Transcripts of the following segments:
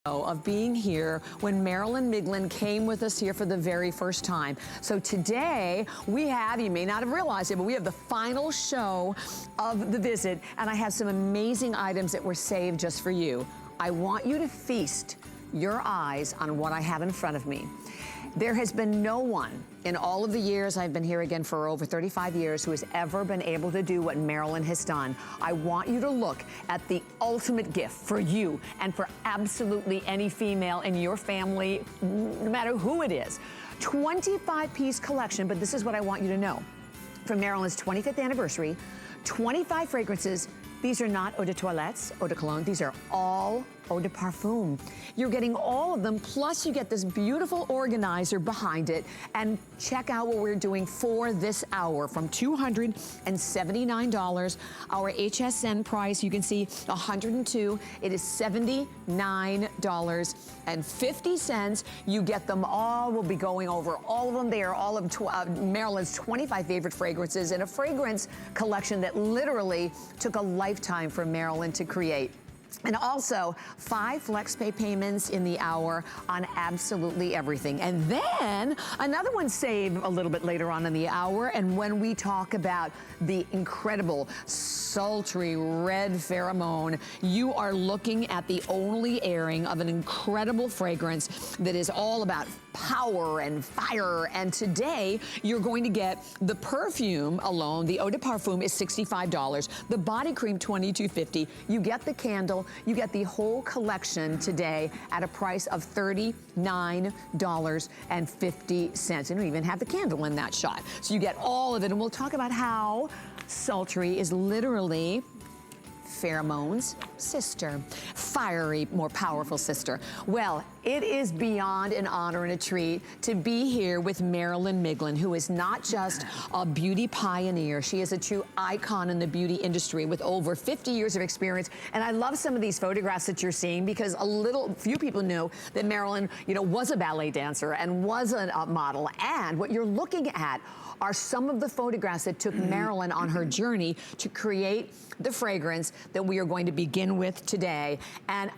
Of being here when Marilyn Miglin came with us here for the very first time. So today we have, you may not have realized it, but we have the final show of the visit, and I have some amazing items that were saved just for you. I want you to feast your eyes on what I have in front of me. There has been no one in all of the years I've been here, again for over 35 years, who has ever been able to do what Marilyn has done. I want you to look at the ultimate gift for you and for absolutely any female in your family, no matter who it is. 25-piece collection, but this is what I want you to know. For Marilyn's 25th anniversary, 25 fragrances. These are not eau de toilettes, eau de cologne. These are all eau de parfum. You're getting all of them, plus you get this beautiful organizer behind it. And check out what we're doing for this hour. From $279, our HSN price, you can see $102. It is $79.50. You get them all. We'll be going over all of them. They are all of Marilyn's 25 favorite fragrances in a fragrance collection that literally took a lifetime for Marilyn to create. And also 5 flex pay payments in the hour on absolutely everything. And then another one saved a little bit later on in the hour. And when we talk about the incredible sultry red pheromone, you are looking at the only airing of an incredible fragrance that is all about power and fire. And today you're going to get the perfume alone. The eau de parfum is $65. The body cream $22.50. You get the candle. You get the whole collection today at a price of $39.50. I don't even have the candle in that shot. So you get all of it. And we'll talk about how sultry is literally pheromone's sister, fiery, more powerful sister. Well, it is beyond an honor and a treat to be here with Marilyn Miglin, who is not just a beauty pioneer. She is a true icon in the beauty industry with over 50 years of experience. And I love some of these photographs that you're seeing because few people knew that Marilyn, was a ballet dancer and was a model. And what you're looking at are some of the photographs that took Marilyn on her journey to create the fragrance that we are going to begin with today. And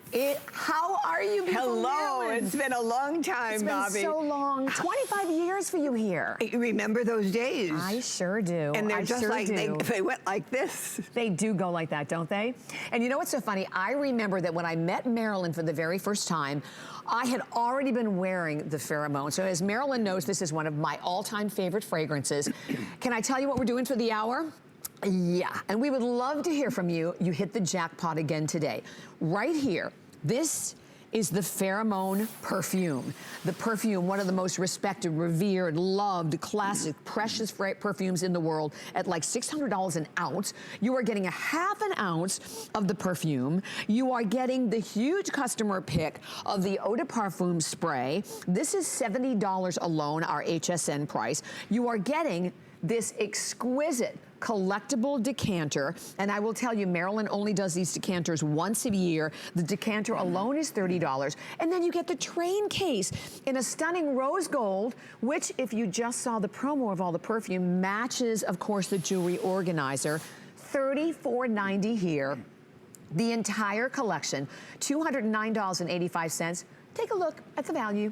how are you, beautiful Hello, Marilyn? It's been a long time, Bobby. It's been so long. 25 years for you here. You remember those days? I sure do. And they're I just sure like, do. they went like this. They do go like that, don't they? And you know what's so funny? I remember that when I met Marilyn for the very first time, I had already been wearing the pheromone. So as Marilyn knows, this is one of my all-time favorite fragrances. Can I tell you what we're doing for the hour? Yeah, and we would love to hear from you. You hit the jackpot again today. Right here, this is the pheromone perfume. The perfume, one of the most respected, revered, loved, classic, precious perfumes in the world at like $600 an ounce. You are getting a ½ ounce of the perfume. You are getting the huge customer pick of the eau de parfum spray. This is $70 alone, our HSN price. You are getting this exquisite collectible decanter, and I will tell you, Marilyn only does these decanters once a year. The decanter alone is $30, and then you get the train case in a stunning rose gold, which, if you just saw the promo of all the perfume, matches, of course, the jewelry organizer. $34.90 here. The entire collection, $209.85. Take a look at the value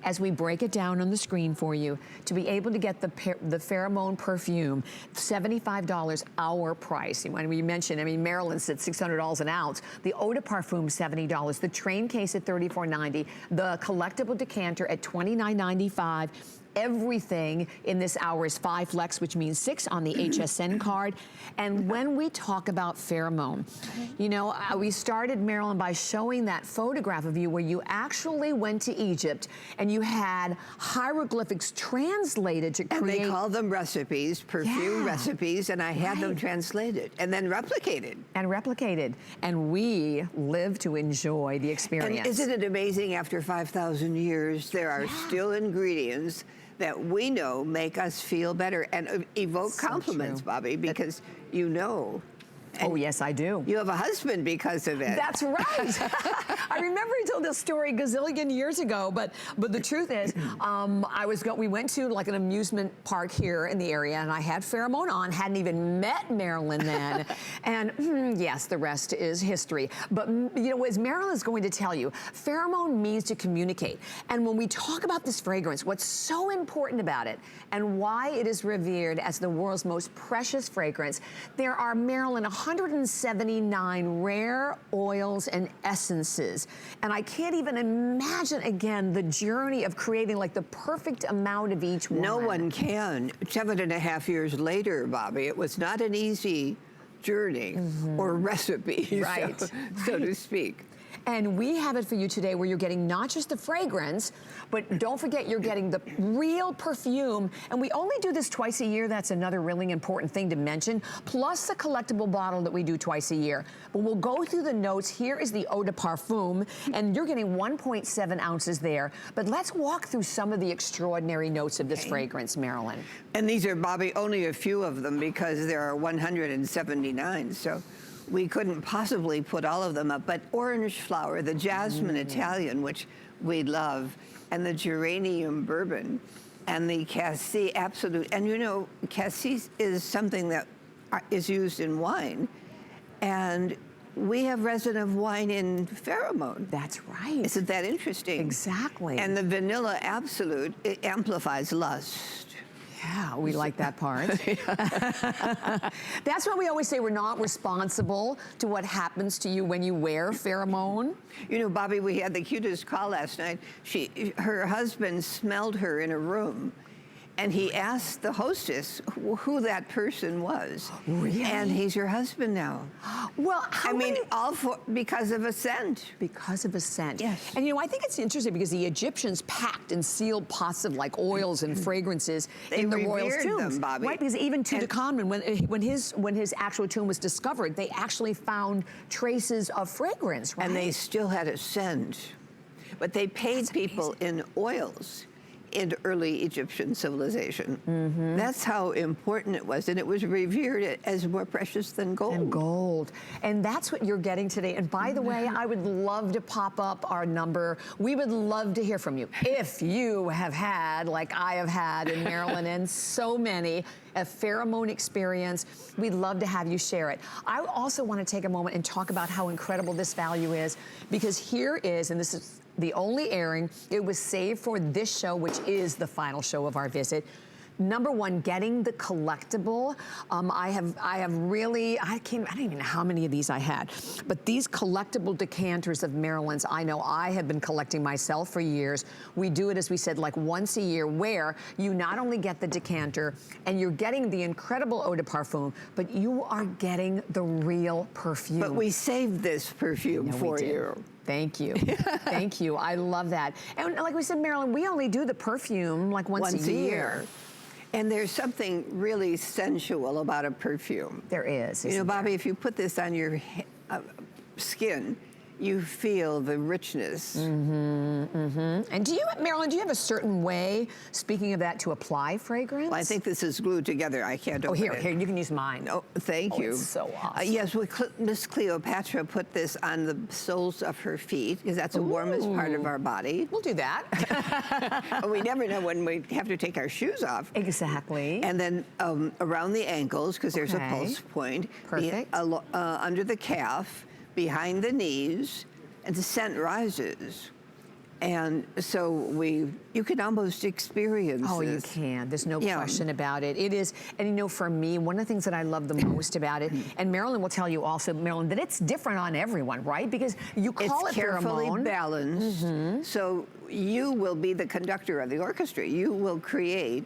as we break it down on the screen for you to be able to get the pheromone perfume, $75 our price. When we mentioned, Marilyn said $600 an ounce. The eau de parfum, $70. The train case at $34.90. The collectible decanter at $29.95. Everything in this hour is 5 flex, which means 6 on the HSN card. And when we talk about pheromone, we started, Marilyn, by showing that photograph of you where you actually went to Egypt and you had hieroglyphics translated to create. And they call them recipes, perfume recipes, and I had them translated and then replicated. And we live to enjoy the experience. And isn't it amazing, after 5,000 years, there are still ingredients that we know make us feel better and evoke compliments, Bobby, because Oh, yes, I do. You have a husband because of it. That's right. I remember he told this story a gazillion years ago, but the truth is, we went to like an amusement park here in the area, and I had Pheromone on, hadn't even met Marilyn then, and yes, the rest is history. But you know, as Marilyn's going to tell you, Pheromone means to communicate, and when we talk about this fragrance, what's so important about it, and why it is revered as the world's most precious fragrance, there are, Marilyn, 179 rare oils and essences. And I can't even imagine, again, the journey of creating like the perfect amount of each one. No one can. 7.5 years later, Bobby, it was not an easy journey or recipe, right. so to speak. And we have it for you today where you're getting not just the fragrance, but don't forget you're getting the real perfume. And we only do this twice a year. That's another really important thing to mention. Plus the collectible bottle that we do twice a year. But we'll go through the notes. Here is the eau de parfum, and you're getting 1.7 ounces there. But let's walk through some of the extraordinary notes of this fragrance, Marilyn. And these are, Bobby, only a few of them because there are 179. So we couldn't possibly put all of them up, but orange flower, the jasmine Italian, which we love, and the geranium bourbon, and the cassis absolute. And you know, cassis is something that is used in wine, and we have resin of wine in Pheromone. That's right. Isn't that interesting? Exactly. And the vanilla absolute, it amplifies lust. Yeah, we like that part. That's why we always say we're not responsible to what happens to you when you wear Pheromone. You know, Bobby, we had the cutest call last night. Her husband smelled her in a room, and he asked the hostess who that person was. Really? And he's your husband now. Well, because of a scent. Because of a scent. Yes. And you know, I think it's interesting because the Egyptians packed and sealed pots of like oils and fragrances in the royals' tombs. Them, Bobby. Right, because even Tutankhamun, when his actual tomb was discovered, they actually found traces of fragrance, right? And they still had a scent. But they paid people in oils in early Egyptian civilization. That's how important it was, and it was revered as more precious than gold. And gold. And that's what you're getting today. And by the way, I would love to pop up our number. We would love to hear from you. If you have had, like I have had in Maryland and so many, a Pheromone experience, we'd love to have you share it. I also want to take a moment and talk about how incredible this value is, because here is, and this is the only airing, it was saved for this show, which is the final show of our visit. Number one, getting the collectible. I don't even know how many of these I had, but these collectible decanters of Marilyn's, I know I have been collecting myself for years. We do it, as we said, like once a year, where you not only get the decanter and you're getting the incredible eau de parfum, but you are getting the real perfume. But we saved this perfume for you. Thank you. Thank you. I love that. And like we said, Marilyn, we only do the perfume like once a year. And there's something really sensual about a perfume. There is. You know, Bobby, if you put this on your skin, you feel the richness. And do you, Marilyn, do you have a certain way, speaking of that, to apply fragrance? Well, I think this is glued together. I can't open it. Here, you can use mine. Oh, thank you. It's so awesome. Yes, Miss Cleopatra put this on the soles of her feet, because that's the warmest part of our body. We'll do that. We never know when we have to take our shoes off. Exactly. And then around the ankles, because there's a pulse point. Perfect. Under the calf, behind the knees, and the scent rises. And so you can almost experience this. You can. There's no question about it. It is, and you know, for me, one of the things that I love the most about it, and Marilyn will tell you also, Marilyn, that it's different on everyone, right? Because you call it carefully Pheromone. Balanced. So you will be the conductor of the orchestra. You will create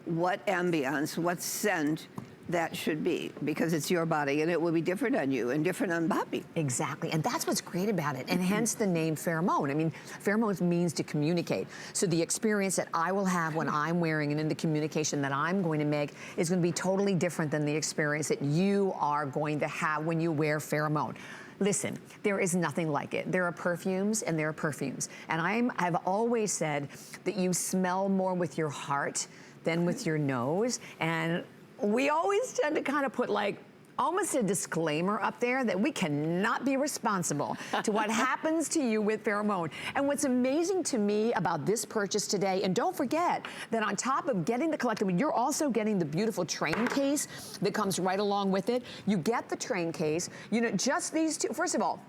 what ambiance, what scent that should be, because it's your body, and it will be different on you and different on Bobby. Exactly, and that's what's great about it, and hence the name Pheromone. I mean, Pheromone means to communicate. So the experience that I will have when I'm wearing it and the communication that I'm going to make is going to be totally different than the experience that you are going to have when you wear Pheromone. Listen, there is nothing like it. There are perfumes and there are perfumes. And I've always said that you smell more with your heart than with your nose. And we always tend to kind of put like almost a disclaimer up there that we cannot be responsible to what happens to you with pheromone. And what's amazing to me about this purchase today, and don't forget that on top of getting the collectible, you're also getting the beautiful train case that comes right along with it. You get the train case, you know, just these two, first of all,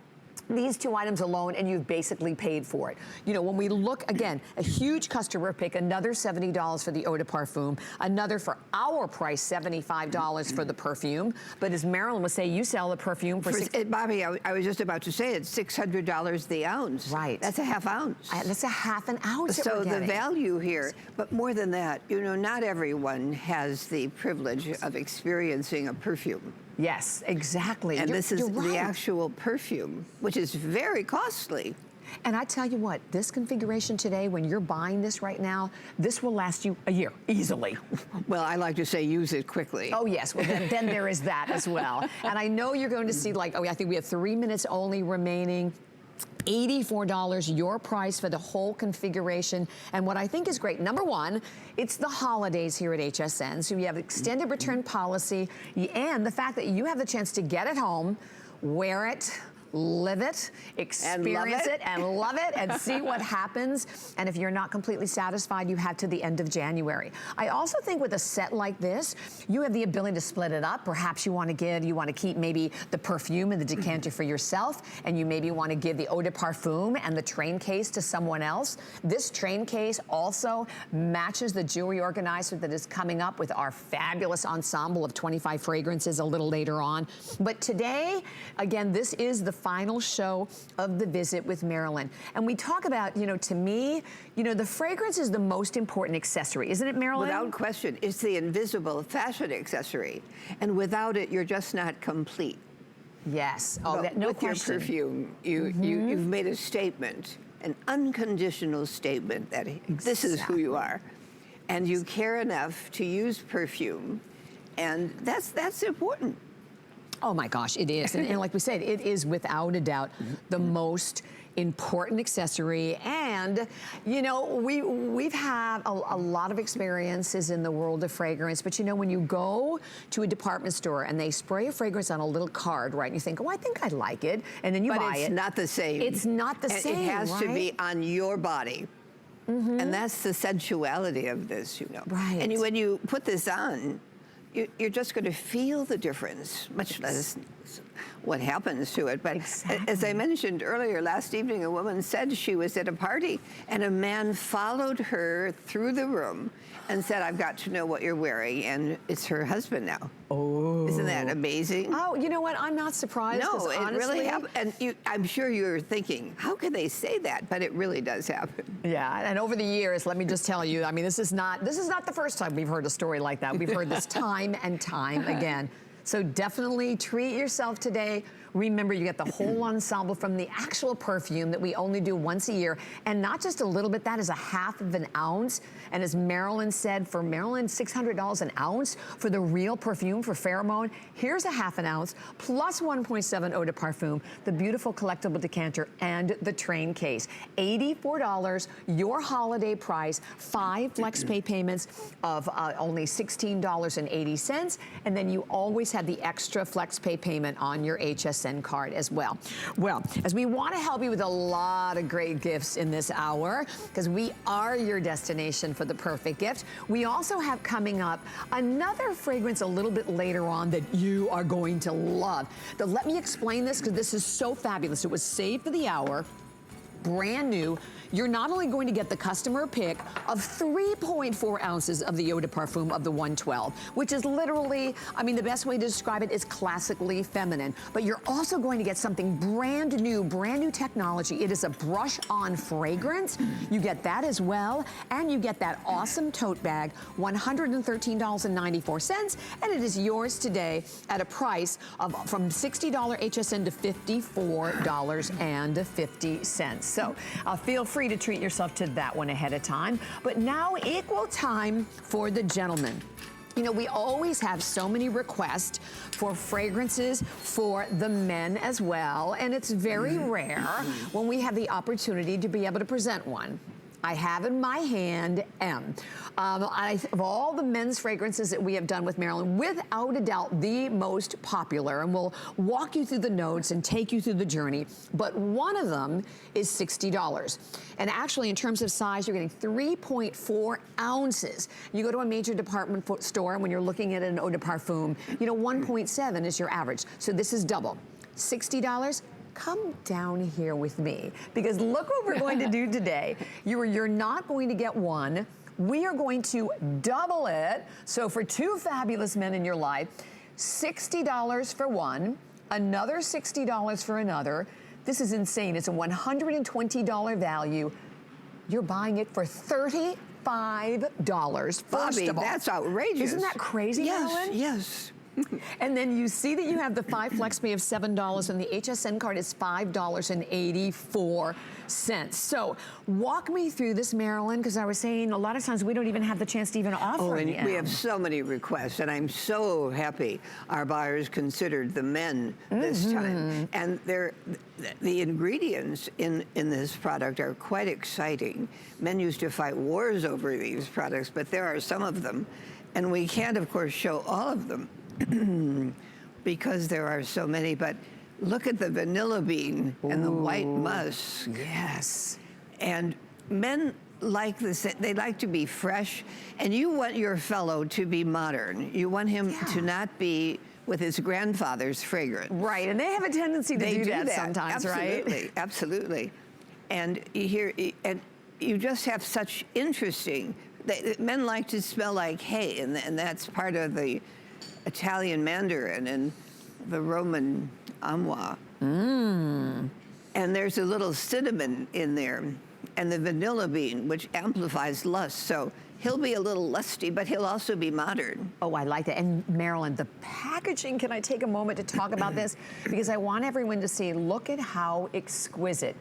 these two items alone, and you've basically paid for it. You know, when we look, again, a huge customer pick, another $70 for the eau de parfum, another for our price, $75 for the perfume. But as Marilyn was saying, you sell the perfume for Bobby, I was just about to say it's $600 the ounce. Right. That's a half ounce. That's a half an ounce. So the value here, but more than that, you know, not everyone has the privilege of experiencing a perfume. Yes, exactly. And this is right. the actual perfume, which is very costly. And I tell you what, this configuration today, when you're buying this right now, this will last you a year, easily. Well, I like to say use it quickly. Oh, yes. Well, then there is that as well. And I know you're going to see, like, oh, I think we have 3 minutes only remaining. $84, your price for the whole configuration. And what I think is great, number one, it's the holidays here at HSN, so you have extended return policy, and the fact that you have the chance to get it home, wear it, live it, experience it, and love it, and see what happens. And if you're not completely satisfied, you have to the end of January. I also think with a set like this, you have the ability to split it up. Perhaps you want to keep maybe the perfume and the decanter for yourself, and you maybe want to give the eau de parfum and the train case to someone else. This train case also matches the jewelry organizer that is coming up with our fabulous ensemble of 25 fragrances a little later on. But today, again, this is the final show of the visit with Marilyn. And we talk about, you know, to me, you know, the fragrance is the most important accessory, isn't it, Marilyn? Without question. It's the invisible fashion accessory. And without it, you're just not complete. Yes. Oh, no with question. Your perfume, you've made a statement, an unconditional statement that this is who you are. And you care enough to use perfume. And that's important. Oh my gosh, it is. And like we said, it is without a doubt the most important accessory. And, you know, we've had a lot of experiences in the world of fragrance, but you know, when you go to a department store and they spray a fragrance on a little card, right, and you think, oh, I think I like it, and then you buy it. But it's not the same. It's not the same, it has to be on your body. And that's the sensuality of this, you know. Right. And when you put this on, you're just going to feel the difference, much less what happens to it. But as I mentioned earlier, last evening a woman said she was at a party and a man followed her through the room and said, I've got to know what you're wearing, and it's her husband now. Oh. Isn't that amazing? Oh, you know what? I'm not surprised. No, it honestly, really happens. And I'm sure you're thinking, how can they say that? But it really does happen. Yeah, and over the years, let me just tell you, I mean, this is not the first time we've heard a story like that. We've heard this time and time again. So definitely treat yourself today. Remember, you get the whole ensemble from the actual perfume that we only do once a year, and not just a little bit, that is a half of an ounce. And as Marilyn said, for Marilyn, $600 an ounce for the real perfume for pheromone. Here's a half an ounce, plus 1.7 eau de parfum, the beautiful collectible decanter, and the train case. $84, your holiday price, 5 flex pay payments of only $16.80, and then you always have the extra flex pay payment on your HSN card as well. Well, as we want to help you with a lot of great gifts in this hour, because we are your destination for the perfect gift, we also have coming up another fragrance a little bit later on that you are going to love. Now, let me explain this, because this is so fabulous. It was saved for the hour, brand new. You're not only going to get the customer pick of 3.4 ounces of the eau de parfum of the 112, which is literally, I mean, the best way to describe it is classically feminine, but you're also going to get something brand new technology. It is a brush-on fragrance. You get that as well, and you get that awesome tote bag, $113.94, and it is yours today at a price of from $60 HSN to $54.50. So feel free to treat yourself to that one ahead of time. But now equal time for the gentlemen. You know, we always have so many requests for fragrances for the men as well, and it's very rare when we have the opportunity to be able to present one. I have in my hand M. Of all the men's fragrances that we have done with Marilyn, without a doubt, the most popular, and we'll walk you through the notes and take you through the journey, but one of them is $60. And actually, in terms of size, you're getting 3.4 ounces. You go to a major department store, and when you're looking at an eau de parfum, you know, 1.7 is your average. So this is double. $60. Come down here with me, because look what we're going to do today. You're not going to get one. We are going to double it. So for two fabulous men in your life, $60 for one, another $60 for another. This is insane. It's a $120 value. You're buying it for $35. Bobby, that's outrageous. Isn't that crazy, Marilyn? Yes. And then you see that you have the 5 Flex Pay of $7, and the HSN card is $5.84. So walk me through this, Marilyn, because I was saying a lot of times we don't even have the chance to even offer it. We have so many requests, and I'm so happy our buyers considered the men this time. And the ingredients in this product are quite exciting. Men used to fight wars over these products, but there are some of them, and we can't, of course, show all of them because there are so many, but look at the vanilla bean and the white musk. Yes. And men like this, they like to be fresh, and you want your fellow to be modern. You want him to not be with his grandfather's fragrance. Right, and they have a tendency to do that sometimes, absolutely, right? Absolutely. And you just have such interesting, men like to smell like hay, and that's part of the Italian mandarin and the Roman amwa. And there's a little cinnamon in there, and the vanilla bean, which amplifies lust. So he'll be a little lusty, but he'll also be modern. Oh, I like that. And Marilyn, the packaging, can I take a moment to talk about this? Because I want everyone to see, look at how exquisite.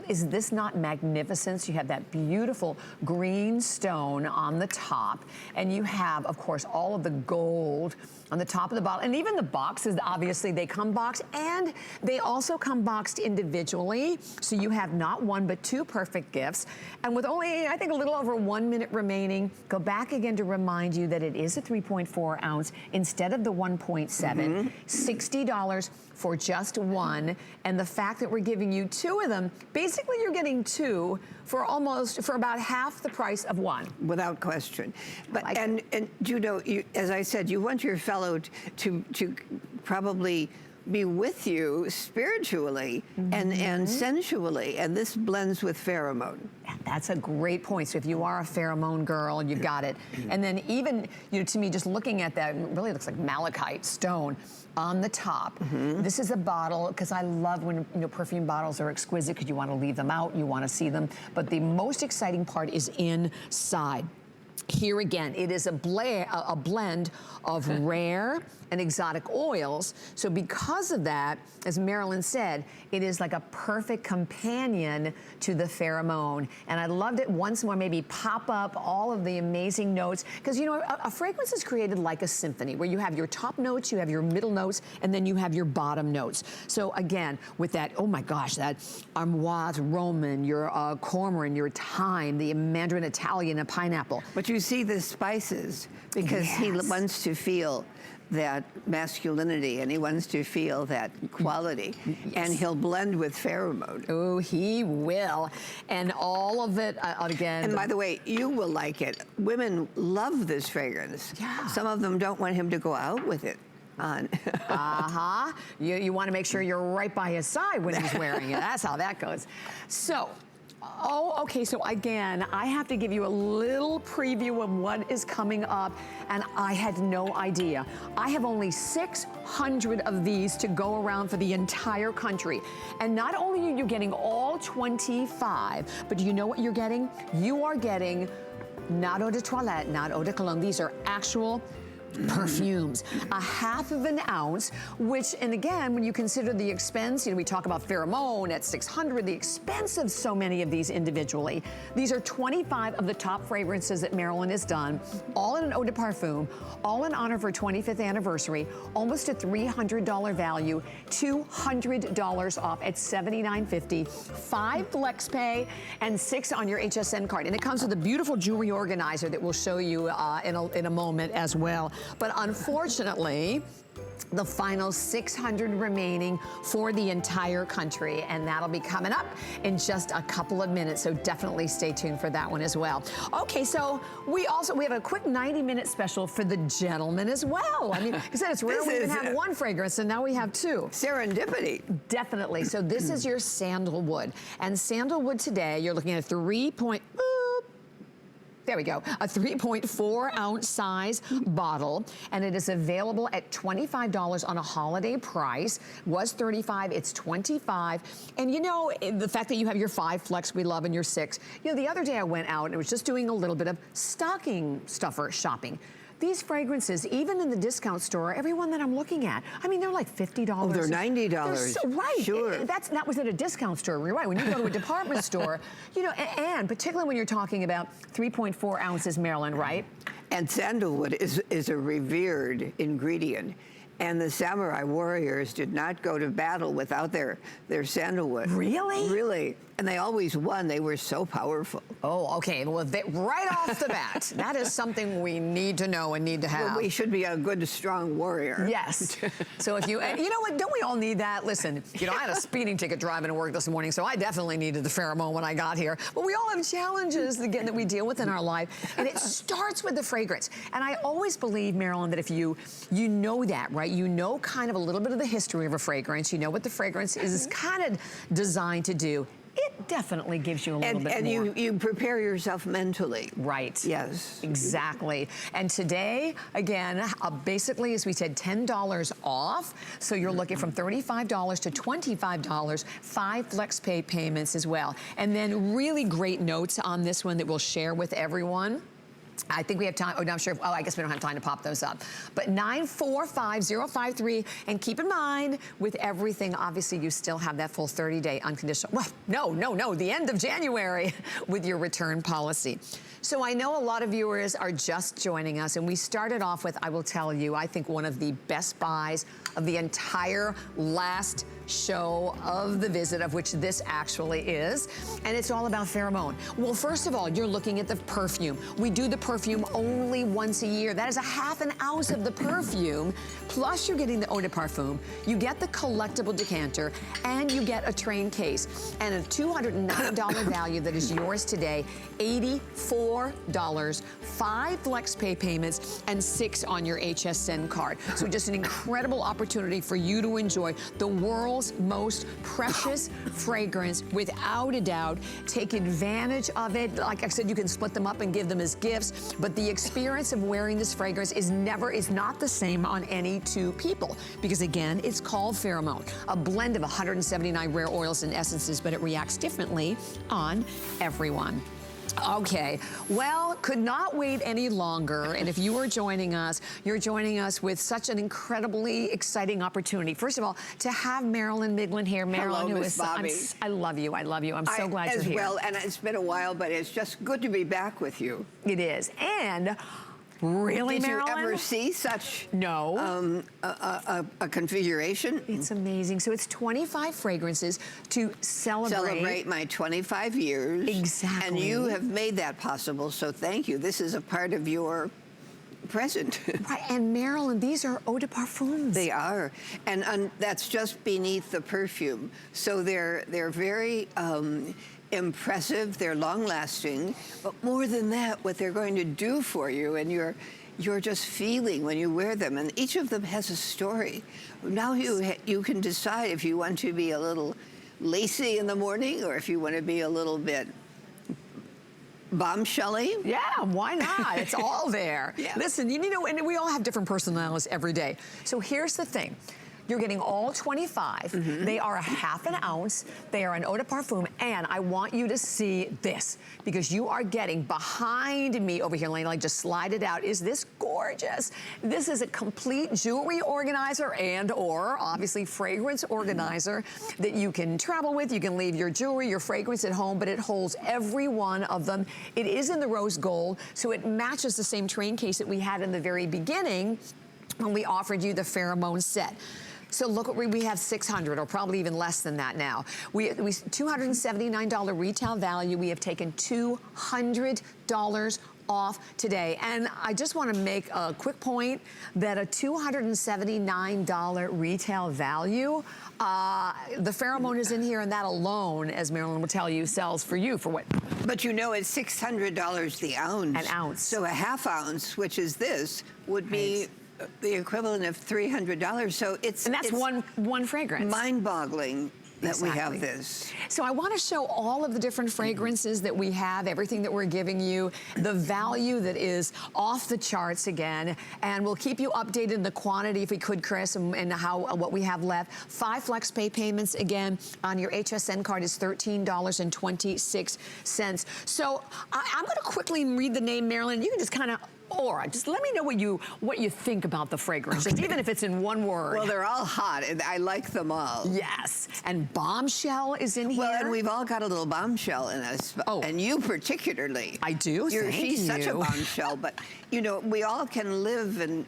Is this not magnificence? You have that beautiful green stone on the top, and you have, of course, all of the gold on the top of the bottle, and even the boxes, obviously they come boxed, and they also come boxed individually, so you have not one but two perfect gifts. And with only, I think, a little over 1 minute remaining, go back again to remind you that it is a 3.4 ounce instead of the 1.7, $60 for just one, and the fact that we're giving you two of them, basically you're getting two for about half the price of one. Without question. But and Judo, as I said, you want your fellow to probably be with you spiritually and sensually, and this blends with pheromone. That's a great point. So if you are a pheromone girl, you've got it. And then even, to me, just looking at that, it really looks like malachite stone on the top. This is a bottle, because I love when perfume bottles are exquisite, because you want to leave them out, you want to see them. But the most exciting part is inside. Here again, it is a blend of rare and exotic oils. So because of that, as Marilyn said, it is like a perfect companion to the pheromone. And I loved it once more, maybe pop up all of the amazing notes. Because, a fragrance is created like a symphony, where you have your top notes, you have your middle notes, and then you have your bottom notes. So again, with that, oh my gosh, that Armoise Roman, your Cormoran, your thyme, the Mandarin Italian, and pineapple. But you see the spices, because he wants to feel that masculinity, and he wants to feel that quality, and he'll blend with pheromone. Oh, he will. And all of it, again. And by the way, you will like it. Women love this fragrance. Yeah. Some of them don't want him to go out with it on. You want to make sure you're right by his side when he's wearing it. That's how that goes. So, okay, so again, I have to give you a little preview of what is coming up, and I had no idea. I have only 600 of these to go around for the entire country. And not only are you getting all 25, but do you know what you're getting? You are getting not eau de toilette, not eau de cologne. These are actual perfumes, a half of an ounce, which, and again, when you consider the expense, you know, we talk about pheromone at $600, the expense of so many of these individually. These are 25 of the top fragrances that Marilyn has done, all in an eau de parfum, all in honor of her 25th anniversary, almost a $300 value, $200 off at $79.50, 5 flex pay, and 6 on your HSN card. And it comes with a beautiful jewelry organizer that we'll show you in a moment as well. But unfortunately, the final 600 remaining for the entire country, and that'll be coming up in just a couple of minutes, so definitely stay tuned for that one as well. Okay, so we have a quick 90-minute special for the gentlemen as well. I mean, like I said, it's rare we even have one fragrance, and now we have 2. Serendipity. Definitely. So this is your sandalwood, and sandalwood today, you're looking at a there we go, a 3.4 ounce size bottle, and it is available at $25 on a holiday price. Was $35, it's $25. And you know, the fact that you have your 5 flex we love and your 6, you know, the other day I went out and I was just doing a little bit of stocking stuffer shopping. These fragrances, even in the discount store, everyone that I'm looking at, I mean, they're like $50. Oh, they're $90. They're so, right. Sure. That was at a discount store. You're right. When you go to a department store, you know, and particularly when you're talking about 3.4 ounces, Marilyn, right? And sandalwood is a revered ingredient. And the samurai warriors did not go to battle without their sandalwood. Really? Really. And they always won. They were so powerful. Oh, okay. Well, right off the bat, that is something we need to know and need to have. Well, we should be a good, strong warrior. Yes. So if you, and you know what, don't we all need that? Listen, you know, I had a speeding ticket driving to work this morning, so I definitely needed the pheromone when I got here. But we all have challenges, again, that we deal with in our life, and it starts with the fragrance. And I always believe, Marilyn, that if you know that, right? You know kind of a little bit of the history of a fragrance. You know what the fragrance is kind of designed to do. It definitely gives you a little bit more. And you prepare yourself mentally. Right. Yes. Exactly. And today, again, basically, as we said, $10 off. So you're looking from $35 to $25, 5 flex pay payments as well. And then really great notes on this one that we'll share with everyone. I think we have time. Oh, no, I'm sure. Oh, I guess we don't have time to pop those up. But 945053. And keep in mind, with everything, obviously, you still have that full 30-day unconditional. Well, no, the end of January with your return policy. So I know a lot of viewers are just joining us, and we started off with, I will tell you, I think one of the best buys of the entire last show of the visit, of which this actually is, and it's all about pheromone. Well, first of all, you're looking at the perfume. We do the perfume only once a year. That is a half an ounce of the perfume, plus you're getting the eau de parfum, you get the collectible decanter, and you get a train case, and a $209 value that is yours today, $84, 5 flex pay payments, and 6 on your HSN card. So just an incredible opportunity for you to enjoy the world's most precious fragrance, without a doubt. Take advantage of it. Like I said, you can split them up and give them as gifts, but the experience of wearing this fragrance is not the same on any 2 people, because again, it's called pheromone, a blend of 179 rare oils and essences, but it reacts differently on everyone. Okay, well, could not wait any longer. And if you are joining us, you're joining us with such an incredibly exciting opportunity. First of all, to have Marilyn Miglin here. Marilyn, hello, Miss Bobby. I love you. I'm so glad you're here. As well, and it's been a while, but it's just good to be back with you. It is. And really, Marilyn? Did you ever see such a configuration? It's amazing. So it's 25 fragrances to celebrate my 25 years. Exactly. And you have made that possible, so thank you. This is a part of your present. Right, and Marilyn, these are eau de parfums. They are, and that's just beneath the perfume. So they're very impressive, they're long-lasting, but more than that, what they're going to do for you, and you're just feeling when you wear them, and each of them has a story. Now you can decide if you want to be a little lacy in the morning, or if you want to be a little bit bombshelly. Yeah, why not? It's all there. Yeah. Listen, you know, and we all have different personalities every day. So here's the thing. You're getting all 25. They are a half an ounce. They are an eau de parfum, and I want you to see this because you are getting behind me over here, Lane, like just slide it out. Is this gorgeous? This is a complete jewelry organizer and or obviously fragrance organizer that you can travel with. You can leave your jewelry, your fragrance at home, but it holds every one of them. It is in the rose gold, so it matches the same train case that we had in the very beginning when we offered you the pheromone set. So look what we have 600 or probably even less than that now. We $279 retail value. We have taken $200 off today. And I just want to make a quick point that a $279 retail value, the pheromone is in here, and that alone, as Marilyn will tell you, sells for you for what? But you know it's $600 the ounce. An ounce. So a half ounce, which is this, would be the equivalent of $300. So it's one fragrance. Mind-boggling that we have this. So I want to show all of the different fragrances that we have, everything that we're giving you, the value that is off the charts again, and we'll keep you updated in the quantity if we could, Chris, and what we have left. 5 flex pay payments again on your HSN card is $13.26. So I'm going to quickly read the name, Marilyn. You can just kind of just let me know what you think about the fragrance, just even if it's in one word. Well, they're all hot, and I like them all. Yes, and Bombshell is in here. Well, and we've all got a little bombshell in us, and you particularly. I do. She's such a bombshell, but you know we all can live, and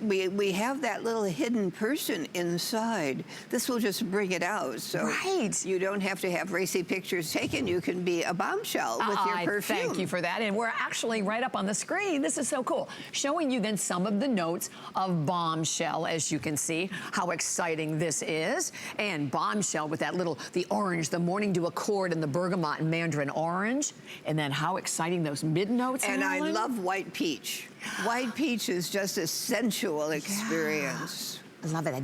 we have that little hidden person inside. This will just bring it out. So you don't have to have racy pictures taken. You can be a bombshell with your perfume. Thank you for that, and we're actually right up on the screen. This is so cool. Showing you then some of the notes of Bombshell, as you can see, how exciting this is. And Bombshell with that the orange, the morning dew accord, and the bergamot and mandarin orange. And then how exciting those mid notes are. And I love white peach. White peach is just a sensual experience. I love it, a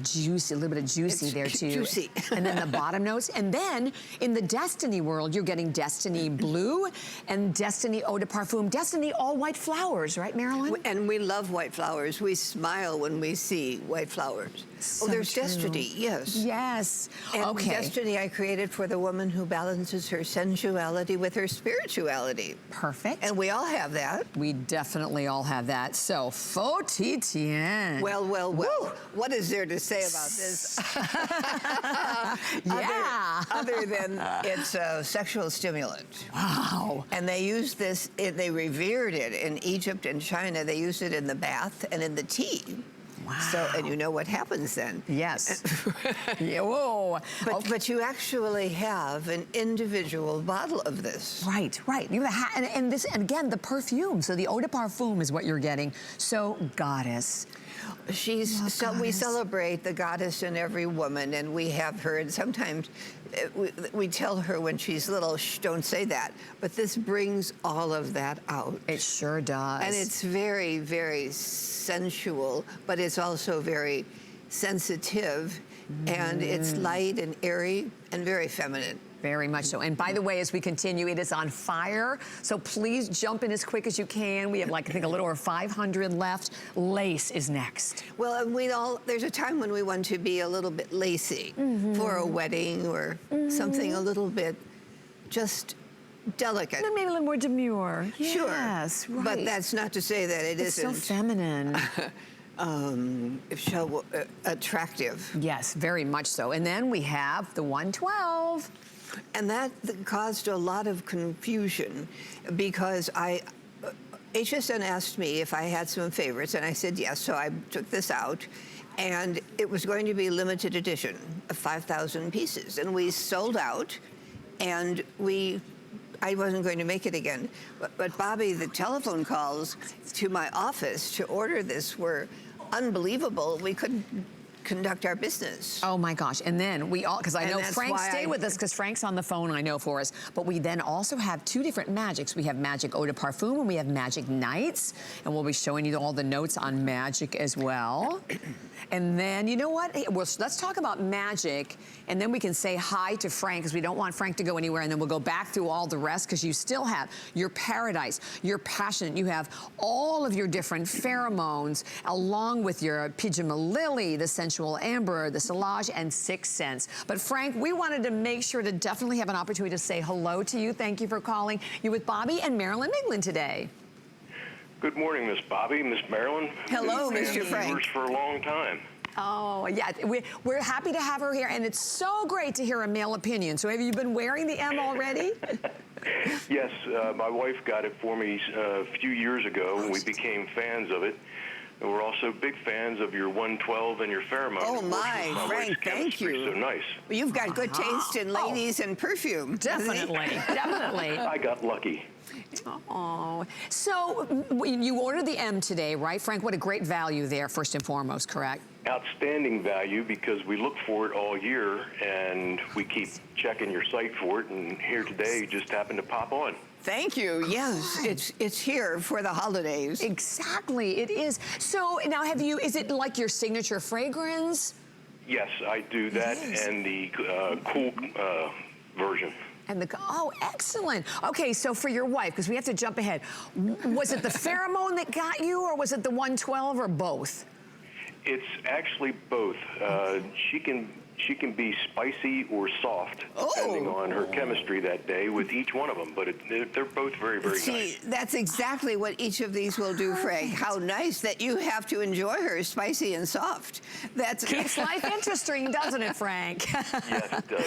little bit of juicy there too. Juicy. And then the bottom notes. And then in the Destiny world, you're getting Destiny Blue and Destiny Eau de Parfum. Destiny all white flowers, right, Marilyn? And we love white flowers. We smile when we see white flowers. So there's Destiny, yes. Yes. And Destiny I created for the woman who balances her sensuality with her spirituality. Perfect. And we all have that. We definitely all have that. So, Faux Titien. Well. What is there to say about this? Other than it's a sexual stimulant. Wow. And they used this, they revered it in Egypt and China. They used it in the bath and in the tea. Wow. So, and you know what happens then. Yes. Yeah, whoa. But you actually have an individual bottle of this. Right. You have and this, and again, the perfume. So the eau de parfum is what you're getting. So goddess. We celebrate the goddess in every woman, and we have her, and sometimes we tell her when she's little, shh, don't say that. But this brings all of that out. It sure does. And it's very, very sensual, but it's also very sensitive, and it's light and airy and very feminine. Very much so. And by the way, as we continue, it is on fire. So please jump in as quick as you can. We have I think a little over 500 left. Lace is next. Well, and there's a time when we want to be a little bit lacy for a wedding or something a little bit just delicate. And maybe a little more demure. Sure. Yes, right. But that's not to say that it isn't. It's so feminine. Attractive. Yes, very much so. And then we have the 112. And that caused a lot of confusion because HSN asked me if I had some favorites, and I said yes, so I took this out. And it was going to be limited edition of 5,000 pieces. And we sold out, and I wasn't going to make it again. But Bobby, the telephone calls to my office to order this were unbelievable. We couldn't conduct our business. Oh my gosh. And then because I know Frank, stay with us because Frank's on the phone, I know, for us. But we then also have 2 different magics. We have Magic Eau de Parfum and we have Magic Nights. And we'll be showing you all the notes on Magic as well. And then, you know what? Hey, let's talk about Magic, and then we can say hi to Frank because we don't want Frank to go anywhere, and then we'll go back through all the rest because you still have your Paradise, your Passion. You have all of your different pheromones along with your Pyjama Lily, the Sensual sensual amber, the Solange, and 6 Cents. But Frank, we wanted to make sure to definitely have an opportunity to say hello to you. Thank you for calling. You're with Bobby and Marilyn Miglin today. Good morning, Miss Bobby, Miss Marilyn. Hello, Been Mr. Frank. viewers for a long time. Oh, yeah, we're happy to have her here, and it's so great to hear a male opinion. So have you been wearing the M already? Yes, my wife got it for me a few years ago, and we became fans of it. And we're also big fans of your 112 and your pheromone. Oh, my, Frank, thank you. So nice. Well, you've got good taste in ladies and perfume. Definitely, definitely. I got lucky. Oh, so you ordered the M today, right, Frank? What a great value there, first and foremost, correct? Outstanding value because we look for it all year, and we keep checking your site for it, and here today you just happened to pop on. Thank you. Yes, it's here for the holidays. Exactly, it is. So now is it like your signature fragrance? Yes, I do that, and the cool version. And oh, excellent. Okay, so for your wife, because we have to jump ahead, was it the pheromone that got you, or was it the 112, or both? It's actually both. She can be spicy or soft, depending on her chemistry that day with each one of them. But they're both very, very nice. See, that's exactly what each of these will do, Frank. How nice that you have to enjoy her spicy and soft. That keeps life interesting, doesn't it, Frank? Yes, it does.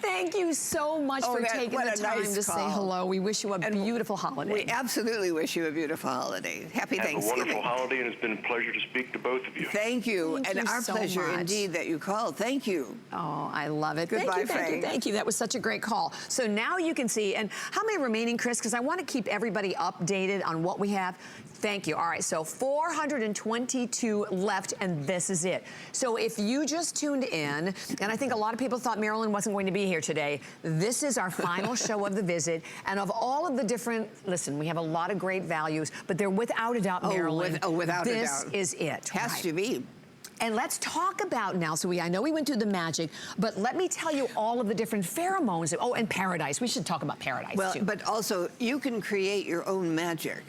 Thank you so much for taking the time to say hello. We wish you a beautiful holiday. We absolutely wish you a beautiful holiday. Happy Thanksgiving. Have a wonderful holiday, and it's been a pleasure to speak to both of you. Thank you. Thank and you our so pleasure much. Indeed that you called. Thank you. Oh, I love it. Goodbye, thank you, Frank. Thank you. That was such a great call. So now you can see, and how many remaining, Chris? Because I want to keep everybody updated on what we have. Thank you. All right, so 422 left, and this is it. So if you just tuned in, and I think a lot of people thought Marilyn wasn't going to be here today, this is our final show of the visit. And of all of the different, listen, we have a lot of great values, but they're without a doubt, Marilyn. Without a doubt. This is it. Has to be. And let's talk about now, so I know we went through the magic, but let me tell you all of the different pheromones. Oh, and paradise. We should talk about paradise, too. But also, you can create your own magic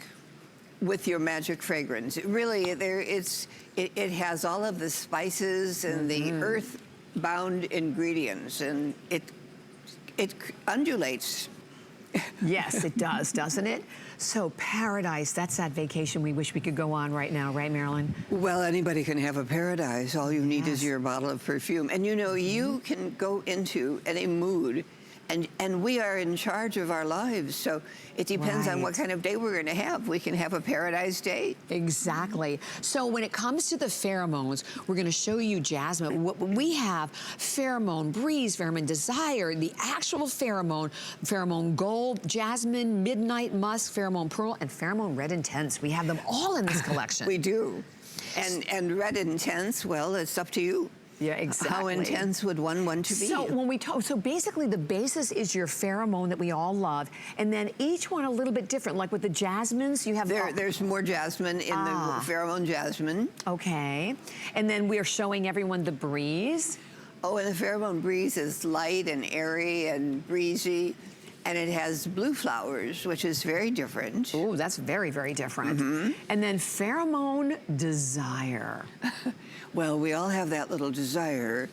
with your magic fragrance. It really, it has all of the spices and the earth-bound ingredients, and it undulates. Yes, it does, doesn't it? So paradise, that's that vacation we wish we could go on right now, right, Marilyn? Well, anybody can have a paradise. All you need is your bottle of perfume. And you know, you can go into any mood, and we are in charge of our lives. So it depends on what kind of day we're going to have. We can have a paradise day. Exactly. So when it comes to the pheromones, we're going to show you jasmine. We have pheromone breeze, pheromone desire, the actual pheromone gold, jasmine, midnight musk, pheromone pearl, and pheromone red intense. We have them all in this collection. We do. And red intense, well, it's up to you. Yeah, exactly. How intense would one want to be? So when we talk, so basically the basis is your pheromone that we all love, and then each one a little bit different. Like with the jasmines, you have there's more jasmine in the pheromone jasmine. Okay, and then we are showing everyone the breeze. Oh, and the pheromone breeze is light and airy and breezy. And it has blue flowers, which is very different. Oh, that's very, very different. And then pheromone desire. Well, we all have that little desire.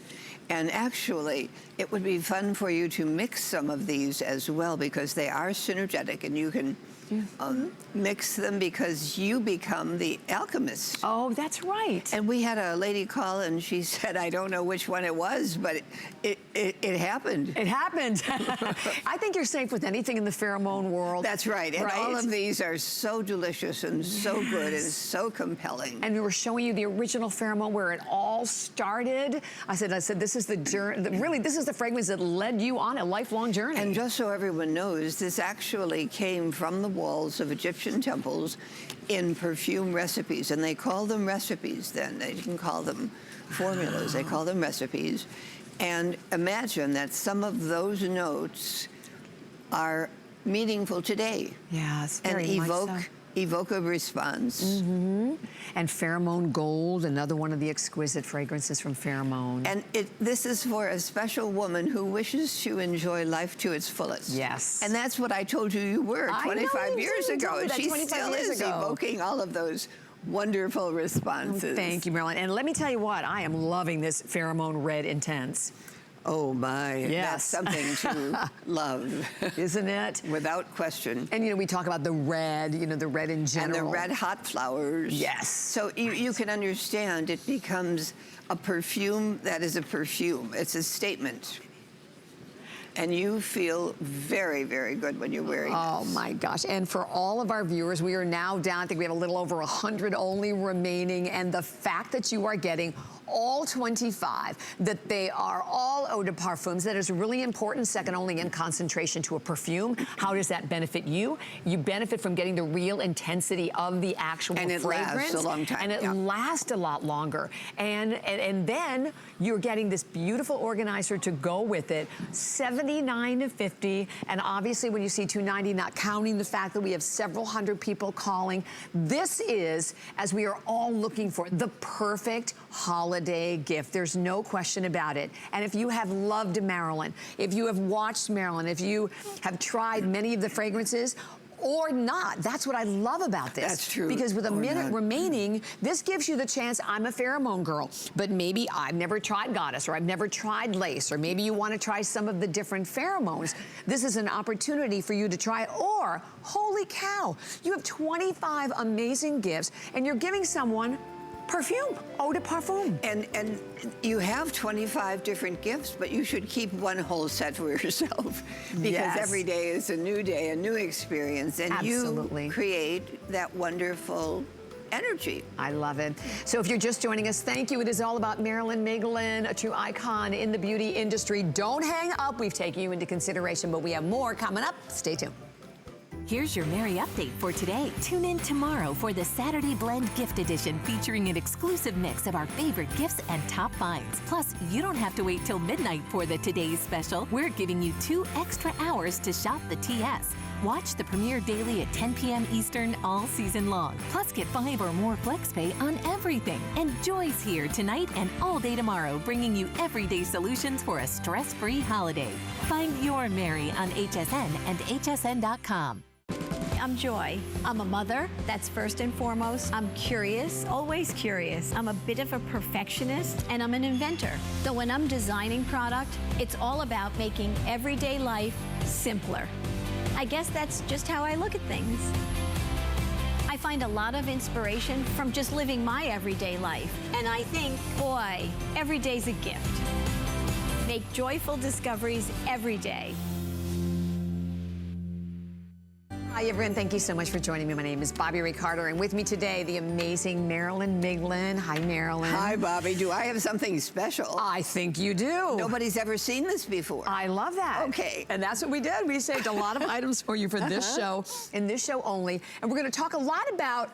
And actually, it would be fun for you to mix some of these as well, because they are synergetic, and you can mix them because you become the alchemist. Oh, that's right. And we had a lady call, and she said, I don't know which one it was, but it happened. It happened. I think you're safe with anything in the pheromone world. That's right. And all of these are so delicious and so good and so compelling. And we were showing you the original pheromone where it all started. I said, this is the journey. Really, this is the fragrance that led you on a lifelong journey. And just so everyone knows, this actually came from the walls of Egyptian temples in perfume recipes. And they call them recipes then. They didn't call them formulas. They call them recipes. And imagine that some of those notes are meaningful today. Yes, very and much so. Evoke a response. And pheromone gold, another one of the exquisite fragrances from pheromone. And this is for a special woman who wishes to enjoy life to its fullest. Yes. And that's what I told you were 25 years ago. And she still is evoking all of those wonderful responses. Thank you, Marilyn. And let me tell you what, I am loving this Pheromone Red Intense. Oh my, Yes. that's something to love. Isn't it? Without question. And you know, we talk about the red, you know, the red in general. And the red hot flowers. Yes. So you can understand it becomes a perfume that is a perfume. It's a statement. And you feel very, very good when you're wearing it. Oh my gosh. And for all of our viewers, we are now down, I think we have a little over 100 only remaining. And the fact that you are getting all 25, that they are all eau de parfums, that is really important, second only in concentration to a perfume. How does that benefit you? You benefit from getting the real intensity of the actual fragrance. And it lasts a long time. And it lasts a lot longer. And then you're getting this beautiful organizer to go with it, $79.50. And obviously when you see $290, not counting the fact that we have several hundred people calling, this is, as we are all looking for, the perfect holiday gift. There's no question about it. And if you have loved Marilyn, if you have watched Marilyn, if you have tried many of the fragrances, or not. That's what I love about this. That's true. Because with a minute remaining, this gives you the chance. I'm a pheromone girl, but maybe I've never tried Goddess, or I've never tried Lace, or maybe you want to try some of the different pheromones. This is an opportunity for you to try it. Or, holy cow, you have 25 amazing gifts, and you're giving someone perfume, eau de parfum. And you have 25 different gifts, but you should keep one whole set for yourself. Because every day is a new day, a new experience. And you create that wonderful energy. I love it. So if you're just joining us, thank you. It is all about Marilyn Miglin, a true icon in the beauty industry. Don't hang up. We've taken you into consideration, but we have more coming up. Stay tuned. Here's your Merry update for today. Tune in tomorrow for the Saturday Blend Gift Edition, featuring an exclusive mix of our favorite gifts and top finds. Plus, you don't have to wait till midnight for the Today's Special. We're giving you 2 extra hours to shop the TS. Watch the premiere daily at 10 p.m. Eastern all season long. Plus, get 5 or more FlexPay on everything. And Joy's here tonight and all day tomorrow, bringing you everyday solutions for a stress-free holiday. Find your Merry on HSN and hsn.com. I'm Joy. I'm a mother, that's first and foremost. I'm curious, always curious. I'm a bit of a perfectionist, and I'm an inventor. So when I'm designing product, it's all about making everyday life simpler. I guess that's just how I look at things. I find a lot of inspiration from just living my everyday life. And I think, boy, every day's a gift. Make joyful discoveries every day. Hi, everyone. Thank you so much for joining me. My name is Bobby Ray Carter, and with me today, the amazing Marilyn Miglin. Hi, Marilyn. Hi, Bobby. Do I have something special? I think you do. Nobody's ever seen this before. I love that. Okay. And that's what we did. We saved a lot of items for you for this show, and this show only. And we're going to talk a lot about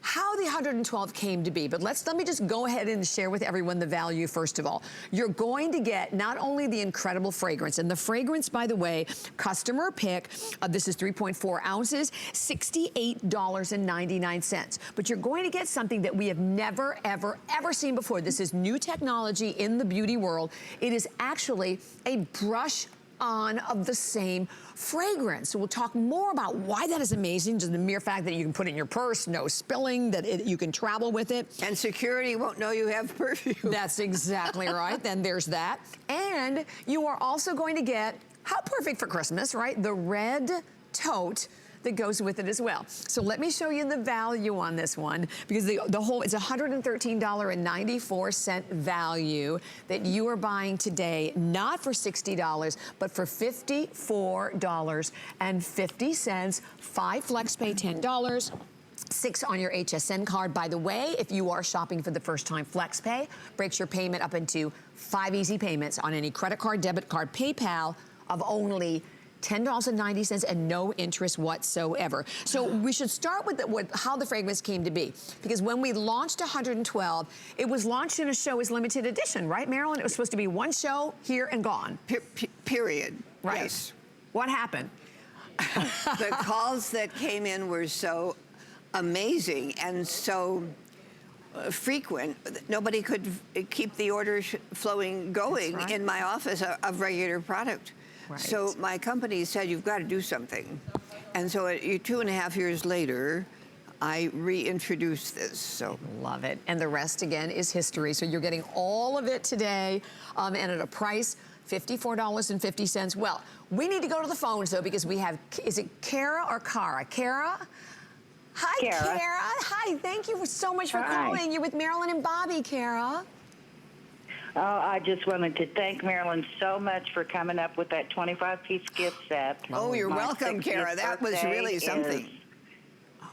how the 112 came to be. But let me just go ahead and share with everyone the value first of all. You're going to get not only the incredible fragrance, and the fragrance, by the way, customer pick, this is 3.4 ounces, $68.99. But you're going to get something that we have never, ever, ever seen before. This is new technology in the beauty world. It is actually a brush on of the same fragrance. So we'll talk more about why that is amazing, just the mere fact that you can put it in your purse, no spilling, that you can travel with it. And security won't know you have perfume. That's exactly right. Then there's that. And you are also going to get, how perfect for Christmas, right? The red tote that goes with it as well. So let me show you the value on this one, because the whole, it's $113.94 value that you are buying today, not for $60, but for $54.50. 5 FlexPay, $10. 6 on your HSN card. By the way, if you are shopping for the first time, FlexPay breaks your payment up into 5 easy payments on any credit card, debit card, PayPal of only $10.90 and no interest whatsoever. So we should start with how the fragrance came to be. Because when we launched 112, it was launched in a show as limited edition, right, Marilyn? It was supposed to be one show, here and gone. Period. Right. Yes. What happened? The calls that came in were so amazing and so frequent. Nobody could keep the orders flowing going in my office of regular product. Right. So my company said, you've got to do something. And so 2.5 years later, I reintroduced this. So love it. And the rest, again, is history. So you're getting all of it today, and at a price $54.50. Well, we need to go to the phones, though, because we have, is it Kara or Cara? Kara? Hi, Kara. Hi, thank you so much for calling. You're with Marilyn and Bobby, Kara. Oh, I just wanted to thank Marilyn so much for coming up with that 25-piece gift set. Oh, you're welcome, Kara. That was really something.